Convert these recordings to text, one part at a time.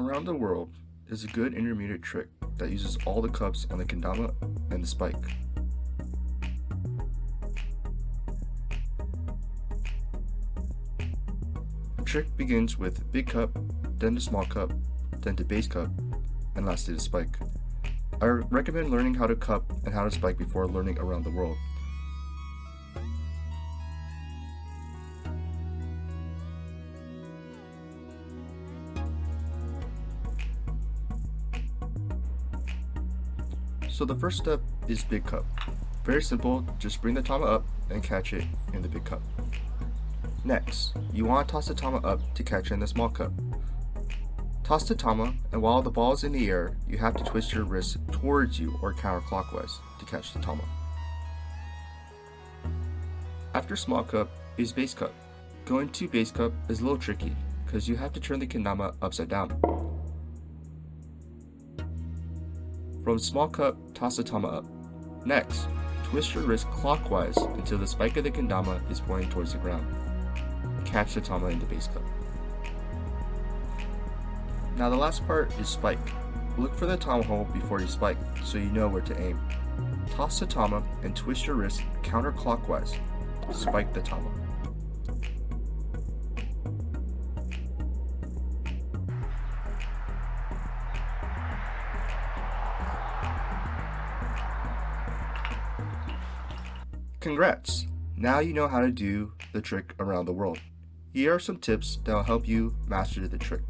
Around the World is a good intermediate trick that uses all the cups on the kendama and the spike. The trick begins with big cup, then the small cup, then the base cup, and lastly the spike. I recommend learning how to cup and how to spike before learning Around the World. So the first step is big cup. Very simple, just bring the tama up and catch it in the big cup. Next, you want to toss the tama up to catch it in the small cup. Toss the tama, and while the ball is in the air, you have to twist your wrist towards you or counterclockwise to catch the tama. After small cup is base cup. Going to base cup is a little tricky because you have to turn the kendama upside down. From small cup, toss the tama up. Next, twist your wrist clockwise until the spike of the kendama is pointing towards the ground. Catch the tama in the base cup. Now the last part is spike. Look for the tama hole before you spike so you know where to aim. Toss the tama and twist your wrist counterclockwise. Spike the tama. Congrats! Now you know how to do the trick around the world. Here are some tips that will help you master the trick.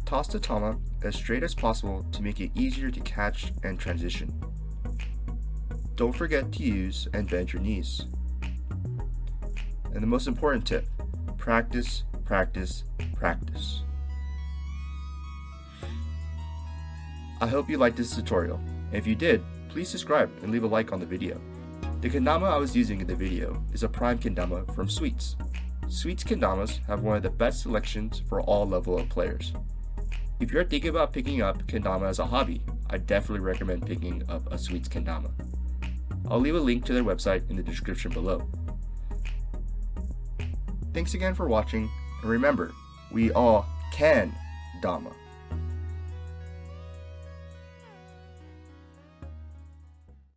Toss the tama as straight as possible to make it easier to catch and transition. Don't forget to use and bend your knees. And the most important tip, practice, practice, practice. I hope you liked this tutorial. If you did, please subscribe and leave a like on the video. The kendama I was using in the video is a prime kendama from Sweets. Sweets kendamas have one of the best selections for all level of players. If you're thinking about picking up kendama as a hobby, I definitely recommend picking up a Sweets kendama. I'll leave a link to their website in the description below. Thanks again for watching, and remember, we all can dama.